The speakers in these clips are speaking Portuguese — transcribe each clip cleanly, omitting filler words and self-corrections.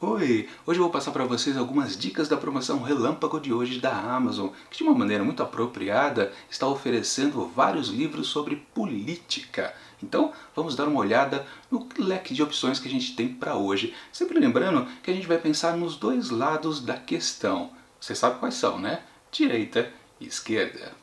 Oi! Hoje eu vou passar para vocês algumas dicas da promoção Relâmpago de hoje da Amazon, que de uma maneira muito apropriada está oferecendo vários livros sobre política. Então vamos dar uma olhada no leque de opções que a gente tem para hoje. Sempre lembrando que a gente vai pensar nos dois lados da questão. Você sabe quais são, né? Direita e esquerda.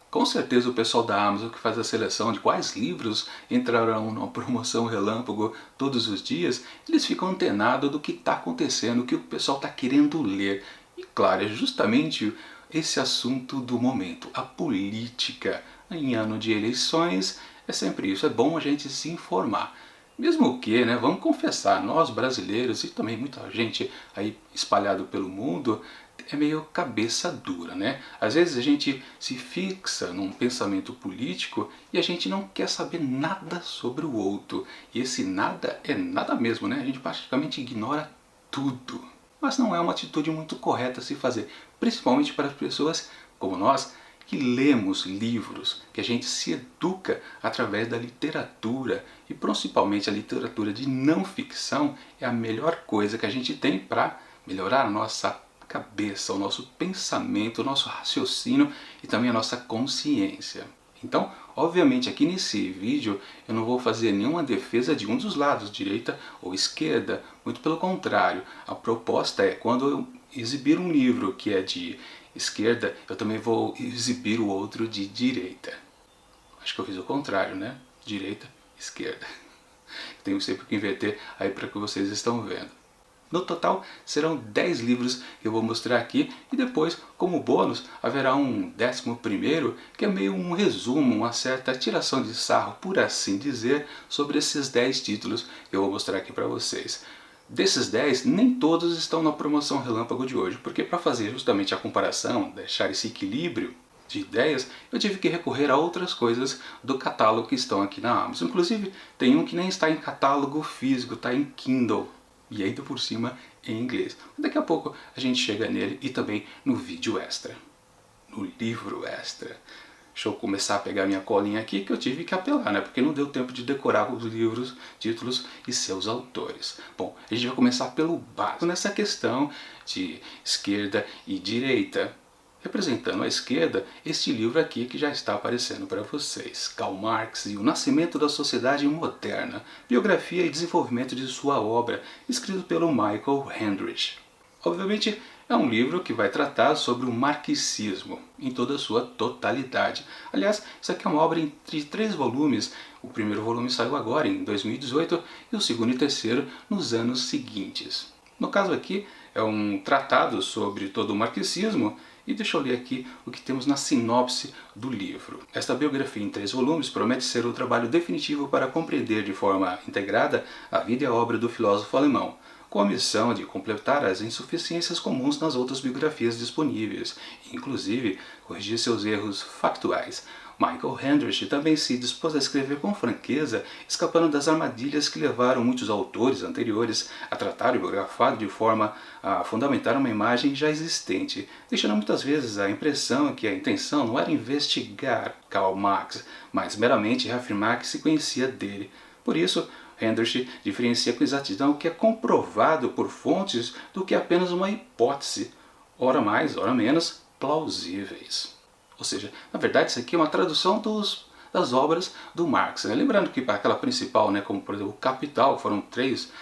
Com certeza o pessoal da Amazon que faz a seleção de quais livros entrarão na promoção Relâmpago todos os dias, eles ficam antenados do que está acontecendo, o que o pessoal está querendo ler. E claro, é justamente esse assunto do momento, a política. Em ano de eleições é sempre isso, é bom a gente se informar. Mesmo que, né, vamos confessar, nós brasileiros e também muita gente aí espalhado pelo mundo, é meio cabeça dura, né? Às vezes a gente se fixa num pensamento político e a gente não quer saber nada sobre o outro. E esse nada é nada mesmo, né? A gente praticamente ignora tudo. Mas não é uma atitude muito correta a se fazer, principalmente para as pessoas como nós, que lemos livros, que a gente se educa através da literatura, e principalmente a literatura de não ficção é a melhor coisa que a gente tem para melhorar a nossa cabeça, o nosso pensamento, o nosso raciocínio e também a nossa consciência. Então, obviamente aqui nesse vídeo eu não vou fazer nenhuma defesa de um dos lados, direita ou esquerda, muito pelo contrário. A proposta é, quando eu exibir um livro que é de esquerda, eu também vou exibir o outro de direita. Acho que eu fiz o contrário, né? Direita, esquerda. Tenho sempre que inverter aí para que vocês estão vendo. No total serão 10 livros que eu vou mostrar aqui e depois, como bônus, haverá um 11º, que é meio um resumo, uma certa tiração de sarro, por assim dizer, sobre esses 10 títulos que eu vou mostrar aqui para vocês. Desses 10, nem todos estão na promoção Relâmpago de hoje, porque para fazer justamente a comparação, deixar esse equilíbrio de ideias, eu tive que recorrer a outras coisas do catálogo que estão aqui na Amazon. Inclusive, tem um que nem está em catálogo físico, está em Kindle. E ainda por cima em inglês. Daqui a pouco a gente chega nele e também no vídeo extra, no livro extra. Deixa eu começar a pegar minha colinha aqui, que eu tive que apelar, né? Porque não deu tempo de decorar os livros, títulos e seus autores. Bom, a gente vai começar pelo básico nessa questão de esquerda e direita. Representando a esquerda, este livro aqui que já está aparecendo para vocês, Karl Marx e o Nascimento da Sociedade Moderna, biografia e desenvolvimento de sua obra, escrito pelo Michael Hendrich. Obviamente é um livro que vai tratar sobre o marxismo em toda a sua totalidade. Aliás, isso aqui é uma obra de 3 volumes, o primeiro volume saiu agora em 2018 e o segundo e terceiro nos anos seguintes. No caso aqui é um tratado sobre todo o marxismo. E deixa eu ler aqui o que temos na sinopse do livro. Esta biografia em 3 volumes promete ser o trabalho definitivo para compreender de forma integrada a vida e a obra do filósofo alemão, com a missão de completar as insuficiências comuns nas outras biografias disponíveis, e inclusive corrigir seus erros factuais. Michael Hendrich também se dispôs a escrever com franqueza, escapando das armadilhas que levaram muitos autores anteriores a tratar o biografado de forma a fundamentar uma imagem já existente, deixando muitas vezes a impressão que a intenção não era investigar Karl Marx, mas meramente reafirmar que se conhecia dele. Por isso, Hendrich diferencia com exatidão o que é comprovado por fontes do que apenas uma hipótese, ora mais, ora menos, plausíveis. Ou seja, na verdade isso aqui é uma tradução das obras do Marx. Né? Lembrando que para aquela principal, né, como por exemplo o Capital, foram 3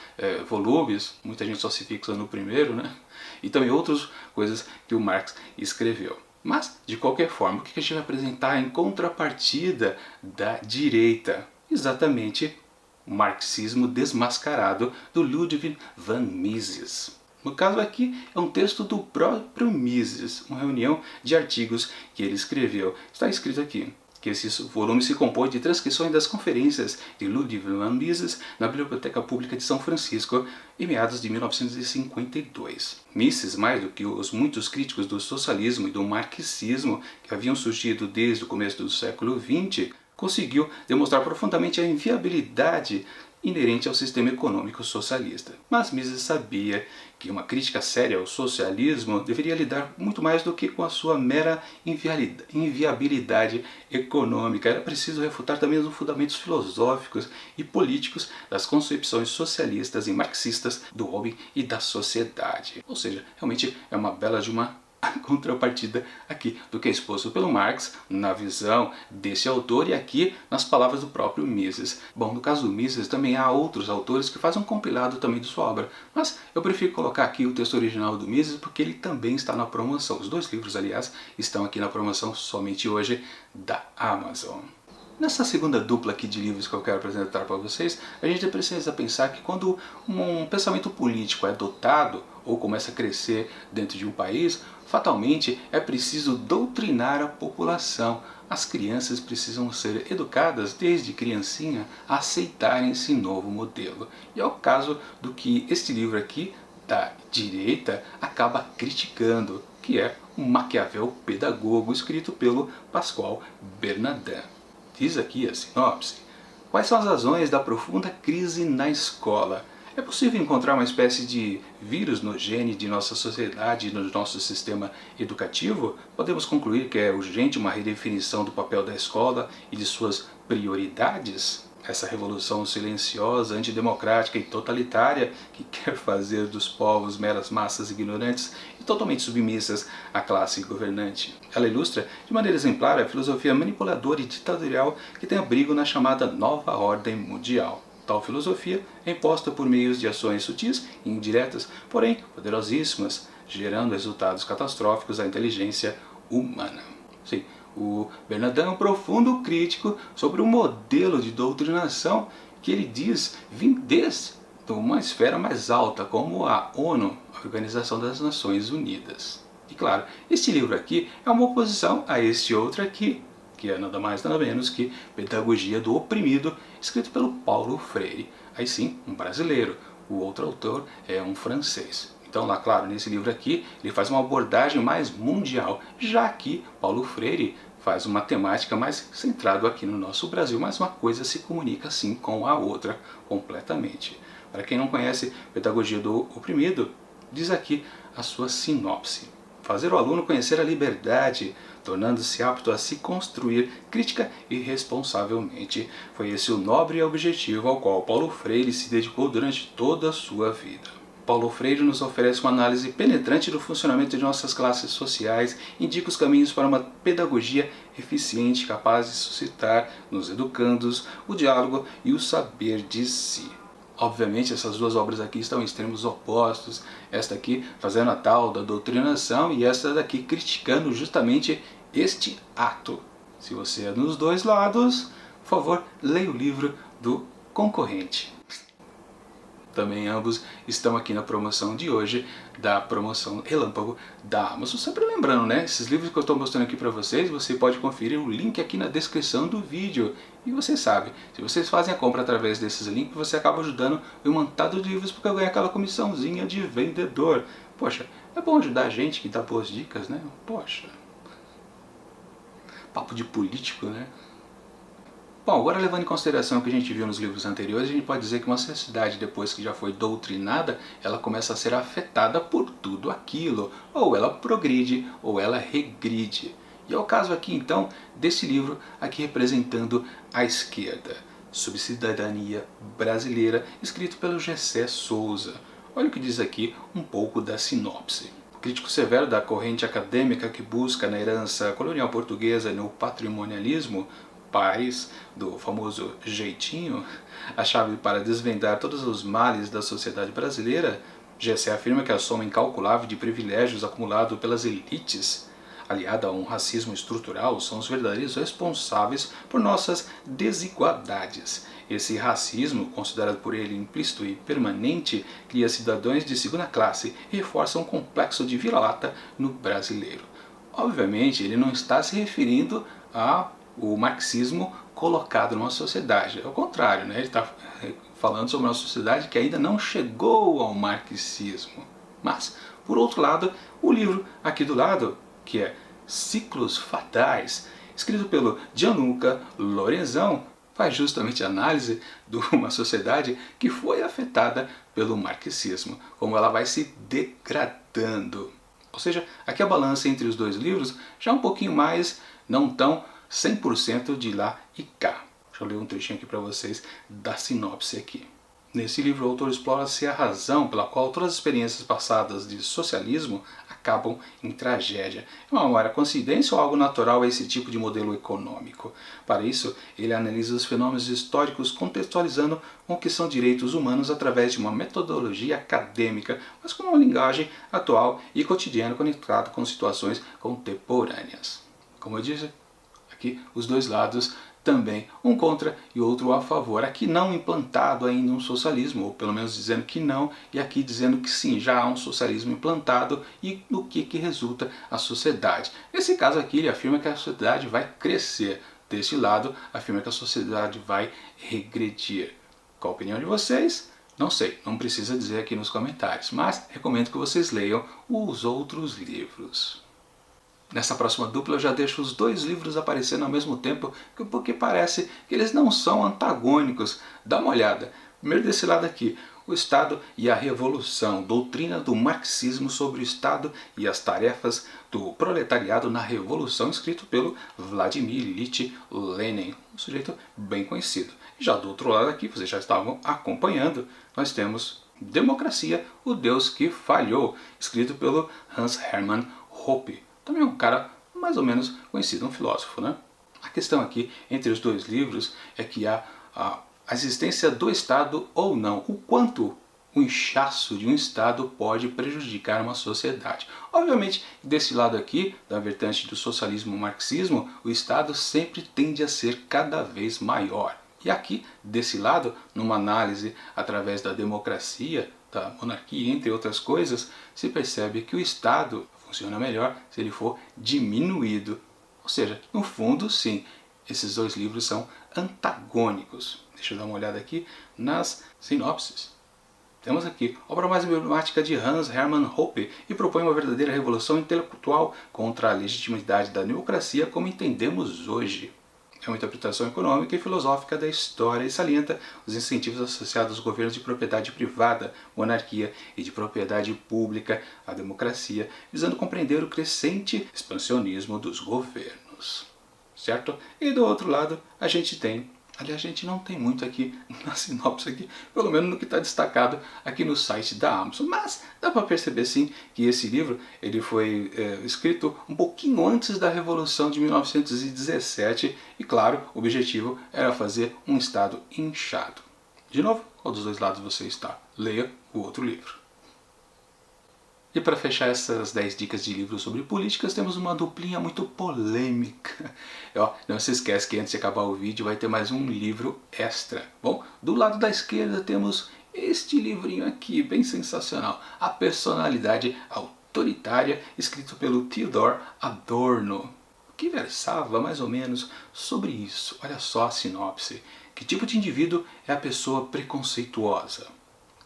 volumes, muita gente só se fixa no primeiro, né? E também outras coisas que o Marx escreveu. Mas, de qualquer forma, o que a gente vai apresentar em contrapartida da direita? Exatamente o marxismo desmascarado do Ludwig von Mises. No caso aqui é um texto do próprio Mises, uma reunião de artigos que ele escreveu. Está escrito aqui que esse volume se compõe de transcrições das conferências de Ludwig von Mises na Biblioteca Pública de São Francisco em meados de 1952. Mises, mais do que os muitos críticos do socialismo e do marxismo que haviam surgido desde o começo do século XX, conseguiu demonstrar profundamente a inviabilidade inerente ao sistema econômico socialista. Mas Mises sabia que uma crítica séria ao socialismo deveria lidar muito mais do que com a sua mera inviabilidade econômica. Era preciso refutar também os fundamentos filosóficos e políticos das concepções socialistas e marxistas do homem e da sociedade. Ou seja, realmente é uma bela de uma contrapartida aqui do que é exposto pelo Marx na visão desse autor e aqui nas palavras do próprio Mises. Bom, no caso do Mises também há outros autores que fazem um compilado também de sua obra, mas eu prefiro colocar aqui o texto original do Mises porque ele também está na promoção. Os dois livros, aliás, estão aqui na promoção somente hoje da Amazon. Nessa segunda dupla aqui de livros que eu quero apresentar para vocês, a gente precisa pensar que quando um pensamento político é adotado ou começa a crescer dentro de um país, fatalmente é preciso doutrinar a população. As crianças precisam ser educadas desde criancinha a aceitarem esse novo modelo. E é o caso do que este livro aqui, da direita, acaba criticando, que é o Maquiavel Pedagogo, escrito pelo Pascal Bernardin. Diz aqui a sinopse: quais são as razões da profunda crise na escola? É possível encontrar uma espécie de vírus no gene de nossa sociedade e no nosso sistema educativo? Podemos concluir que é urgente uma redefinição do papel da escola e de suas prioridades? Essa revolução silenciosa, antidemocrática e totalitária que quer fazer dos povos meras massas ignorantes e totalmente submissas à classe governante. Ela ilustra de maneira exemplar a filosofia manipuladora e ditatorial que tem abrigo na chamada Nova Ordem Mundial. Tal filosofia é imposta por meios de ações sutis e indiretas, porém poderosíssimas, gerando resultados catastróficos à inteligência humana. Sim, o Bernardin é um profundo crítico sobre o modelo de doutrinação que ele diz vir desde uma esfera mais alta, como a ONU, a Organização das Nações Unidas. E claro, este livro aqui é uma oposição a este outro aqui, que é nada mais nada menos que Pedagogia do Oprimido, escrito pelo Paulo Freire. Aí sim, um brasileiro. O outro autor é um francês. Então, lá, claro, nesse livro aqui, ele faz uma abordagem mais mundial, já que Paulo Freire faz uma temática mais centrada aqui no nosso Brasil, mas uma coisa se comunica assim com a outra completamente. Para quem não conhece Pedagogia do Oprimido, diz aqui a sua sinopse: fazer o aluno conhecer a liberdade, tornando-se apto a se construir crítica e responsavelmente. Foi esse o nobre objetivo ao qual Paulo Freire se dedicou durante toda a sua vida. Paulo Freire nos oferece uma análise penetrante do funcionamento de nossas classes sociais, indica os caminhos para uma pedagogia eficiente capaz de suscitar nos educandos o diálogo e o saber de si. Obviamente essas duas obras aqui estão em extremos opostos, esta aqui fazendo a tal da doutrinação e esta daqui criticando justamente este ato. Se você é nos dois lados, por favor, leia o livro do concorrente. Também ambos estão aqui na promoção de hoje, da promoção Relâmpago da Amazon. Sempre lembrando, né? Esses livros que eu estou mostrando aqui para vocês, você pode conferir o link aqui na descrição do vídeo. E você sabe, se vocês fazem a compra através desses links, você acaba ajudando o montado de livros porque eu ganho aquela comissãozinha de vendedor. Poxa, é bom ajudar a gente que dá boas dicas, né? Poxa, papo de político, né? Bom, agora levando em consideração o que a gente viu nos livros anteriores, a gente pode dizer que uma sociedade, depois que já foi doutrinada, ela começa a ser afetada por tudo aquilo. Ou ela progride, ou ela regride. E é o caso aqui, então, desse livro aqui representando a esquerda, Subcidadania Brasileira, escrito pelo Gessé Souza. Olha o que diz aqui um pouco da sinopse. O crítico severo da corrente acadêmica que busca na herança colonial portuguesa e no patrimonialismo, pais do famoso jeitinho, a chave para desvendar todos os males da sociedade brasileira, Gessé afirma que a soma incalculável de privilégios acumulados pelas elites, aliada a um racismo estrutural, são os verdadeiros responsáveis por nossas desigualdades. Esse racismo, considerado por ele implícito e permanente, cria cidadãos de segunda classe e reforça um complexo de vira-lata no brasileiro. Obviamente, ele não está se referindo ao marxismo colocado numa sociedade. Ao contrário, né? Ele está falando sobre uma sociedade que ainda não chegou ao marxismo. Mas, por outro lado, o livro aqui do lado, que é Ciclos Fatais, escrito pelo Gianluca Lorenzão, faz justamente análise de uma sociedade que foi afetada pelo marxismo, como ela vai se degradando. Ou seja, aqui a balança entre os dois livros já é um pouquinho mais, não tão 100% de lá e cá. Deixa eu ler um trechinho aqui para vocês da sinopse aqui. Nesse livro, o autor explora-se a razão pela qual todas as experiências passadas de socialismo acabam em tragédia. É uma mera coincidência ou algo natural a esse tipo de modelo econômico? Para isso, ele analisa os fenômenos históricos contextualizando o que são direitos humanos através de uma metodologia acadêmica, mas com uma linguagem atual e cotidiana conectada com situações contemporâneas. Como eu disse, aqui os dois lados também, um contra e outro a favor. Aqui não implantado ainda um socialismo, ou pelo menos dizendo que não, e aqui dizendo que sim, já há um socialismo implantado e no que resulta a sociedade. Nesse caso aqui ele afirma que a sociedade vai crescer, deste lado afirma que a sociedade vai regredir. Qual a opinião de vocês? Não sei, não precisa dizer aqui nos comentários, mas recomendo que vocês leiam os outros livros. Nessa próxima dupla eu já deixo os dois livros aparecendo ao mesmo tempo, porque parece que eles não são antagônicos. Dá uma olhada. Primeiro desse lado aqui, O Estado e a Revolução, doutrina do marxismo sobre o Estado e as tarefas do proletariado na Revolução, escrito pelo Vladimir Ilyich Lenin, um sujeito bem conhecido. E já do outro lado aqui, vocês já estavam acompanhando, nós temos Democracia, o Deus que Falhou, escrito pelo Hans Hermann Hoppe. Também é um cara mais ou menos conhecido, um filósofo, né? A questão aqui entre os dois livros é que há a existência do Estado ou não, o quanto o inchaço de um Estado pode prejudicar uma sociedade. Obviamente, desse lado aqui, da vertente do socialismo marxismo, o Estado sempre tende a ser cada vez maior. E aqui, desse lado, numa análise através da democracia, da monarquia, entre outras coisas, se percebe que o Estado funciona melhor se ele for diminuído. Ou seja, no fundo, sim, esses dois livros são antagônicos. Deixa eu dar uma olhada aqui nas sinopses. Temos aqui, obra mais emblemática de Hans Hermann Hoppe e propõe uma verdadeira revolução intelectual contra a legitimidade da democracia como entendemos hoje. É uma interpretação econômica e filosófica da história e salienta os incentivos associados aos governos de propriedade privada, monarquia e de propriedade pública, à democracia, visando compreender o crescente expansionismo dos governos. Certo? E do outro lado a gente tem, aliás, a gente não tem muito aqui na sinopse, aqui, pelo menos no que está destacado aqui no site da Amazon, mas dá para perceber sim que esse livro ele foi escrito um pouquinho antes da Revolução de 1917 e, claro, o objetivo era fazer um Estado inchado. De novo, qual dos dois lados você está? Leia o outro livro. E para fechar essas 10 dicas de livros sobre políticas, temos uma duplinha muito polêmica. Não se esquece que antes de acabar o vídeo vai ter mais um livro extra. Bom, do lado da esquerda temos este livrinho aqui, bem sensacional. A Personalidade Autoritária, escrito pelo Theodor Adorno, que versava mais ou menos sobre isso. Olha só a sinopse. Que tipo de indivíduo é a pessoa preconceituosa?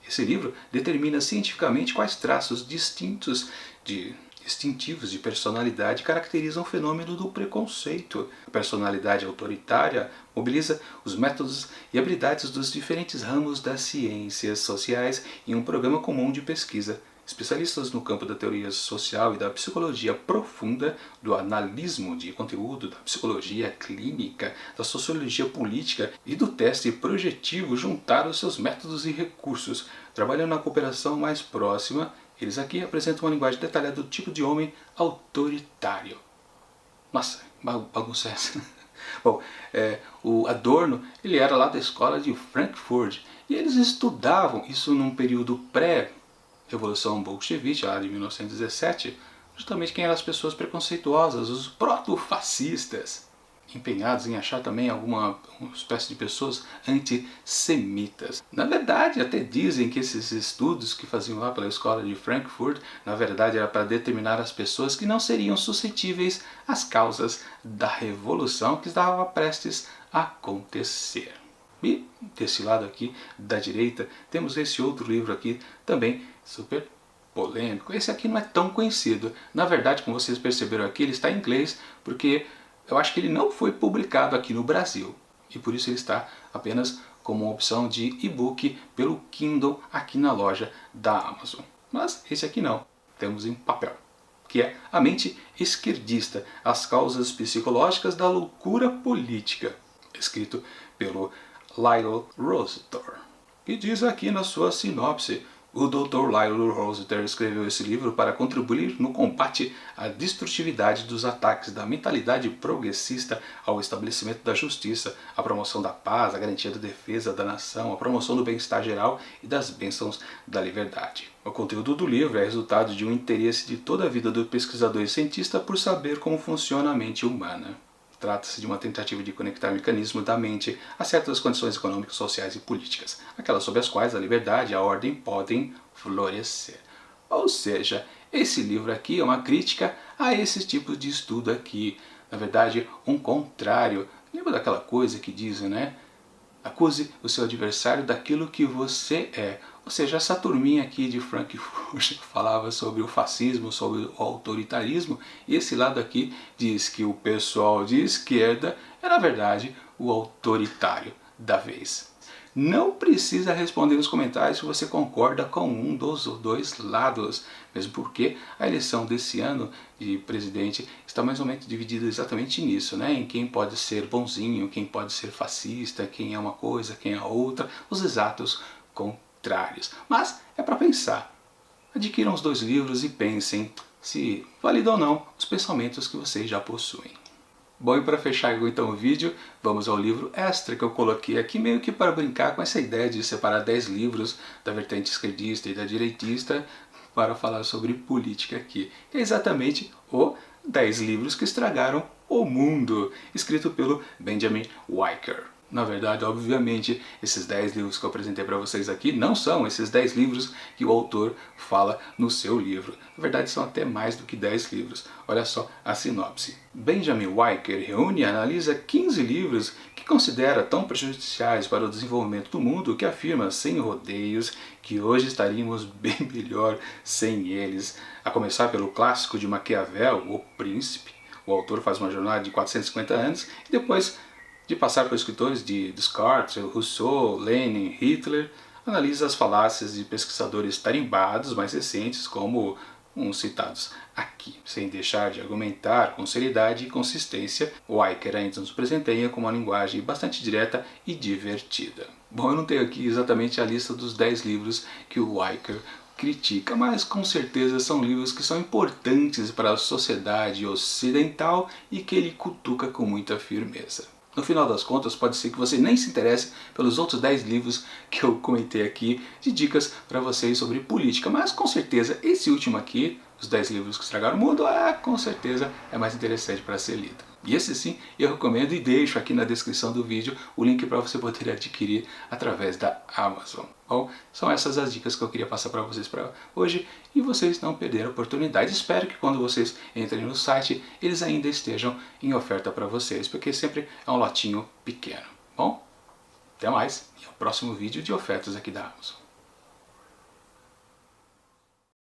Esse livro determina cientificamente quais traços distintivos de personalidade caracterizam o fenômeno do preconceito. A personalidade autoritária mobiliza os métodos e habilidades dos diferentes ramos das ciências sociais em um programa comum de pesquisa. Especialistas no campo da teoria social e da psicologia profunda, do analismo de conteúdo, da psicologia clínica, da sociologia política e do teste projetivo juntaram seus métodos e recursos. Trabalhando na cooperação mais próxima, eles aqui apresentam uma linguagem detalhada do tipo de homem autoritário. Nossa, bagunça essa. Bom, o Adorno ele era lá da escola de Frankfurt e eles estudavam isso num período pré-Revolução Bolchevique, lá de 1917, justamente quem eram as pessoas preconceituosas, os proto-fascistas, empenhados em achar também uma espécie de pessoas antissemitas. Na verdade, até dizem que esses estudos que faziam lá pela escola de Frankfurt, na verdade era para determinar as pessoas que não seriam suscetíveis às causas da revolução que estava prestes a acontecer. E desse lado aqui, da direita, temos esse outro livro aqui, também super polêmico. Esse aqui não é tão conhecido. Na verdade, como vocês perceberam aqui, ele está em inglês, porque eu acho que ele não foi publicado aqui no Brasil, e por isso ele está apenas como uma opção de e-book pelo Kindle aqui na loja da Amazon. Mas esse aqui não, temos em papel, que é A Mente Esquerdista, as causas psicológicas da loucura política, escrito pelo Lyle Rossiter. E diz aqui na sua sinopse: o Dr. Lyle Rossiter escreveu esse livro para contribuir no combate à destrutividade dos ataques da mentalidade progressista ao estabelecimento da justiça, à promoção da paz, à garantia da defesa da nação, à promoção do bem-estar geral e das bênçãos da liberdade. O conteúdo do livro é resultado de um interesse de toda a vida do pesquisador e cientista por saber como funciona a mente humana. Trata-se de uma tentativa de conectar o mecanismo da mente a certas condições econômicas, sociais e políticas, aquelas sob as quais a liberdade e a ordem podem florescer. Ou seja, esse livro aqui é uma crítica a esse tipo de estudo aqui. Na verdade, um contrário. Lembra daquela coisa que dizem, né? Acuse o seu adversário daquilo que você é. Ou seja, essa turminha aqui de Frankfurt falava sobre o fascismo, sobre o autoritarismo, e esse lado aqui diz que o pessoal de esquerda é, na verdade, o autoritário da vez. Não precisa responder nos comentários se você concorda com um dos dois lados, mesmo porque a eleição desse ano de presidente está mais ou menos dividida exatamente nisso, né? Em quem pode ser bonzinho, quem pode ser fascista, quem é uma coisa, quem é outra, os exatos contrários. Mas é para pensar. Adquiram os dois livros e pensem se validam ou não os pensamentos que vocês já possuem. Bom, e para fechar então o vídeo, vamos ao livro extra que eu coloquei aqui meio que para brincar com essa ideia de separar 10 livros da vertente esquerdista e da direitista para falar sobre política aqui. É exatamente o 10 livros que estragaram o mundo, escrito pelo Benjamin Wiker. Na verdade, obviamente, esses 10 livros que eu apresentei para vocês aqui não são esses 10 livros que o autor fala no seu livro. Na verdade, são até mais do que 10 livros. Olha só a sinopse. Benjamin Wiker reúne e analisa 15 livros que considera tão prejudiciais para o desenvolvimento do mundo que afirma, sem rodeios, que hoje estaríamos bem melhor sem eles. A começar pelo clássico de Maquiavel, O Príncipe. O autor faz uma jornada de 450 anos e depois de passar por escritores de Descartes, Rousseau, Lenin, Hitler, analisa as falácias de pesquisadores tarimbados mais recentes, como uns citados aqui. Sem deixar de argumentar com seriedade e consistência, Wiker ainda nos presenteia com uma linguagem bastante direta e divertida. Bom, eu não tenho aqui exatamente a lista dos 10 livros que o Wiker critica, mas com certeza são livros que são importantes para a sociedade ocidental e que ele cutuca com muita firmeza. No final das contas, pode ser que você nem se interesse pelos outros 10 livros que eu comentei aqui de dicas para vocês sobre política, mas com certeza esse último aqui, os 10 livros que estragaram o mundo, com certeza é mais interessante para ser lido. E esse sim eu recomendo e deixo aqui na descrição do vídeo o link para você poder adquirir através da Amazon. Bom, são essas as dicas que eu queria passar para vocês para hoje e vocês não perderam a oportunidade. Espero que quando vocês entrem no site eles ainda estejam em oferta para vocês, porque sempre é um lotinho pequeno. Bom, até mais e ao próximo vídeo de ofertas aqui da Amazon.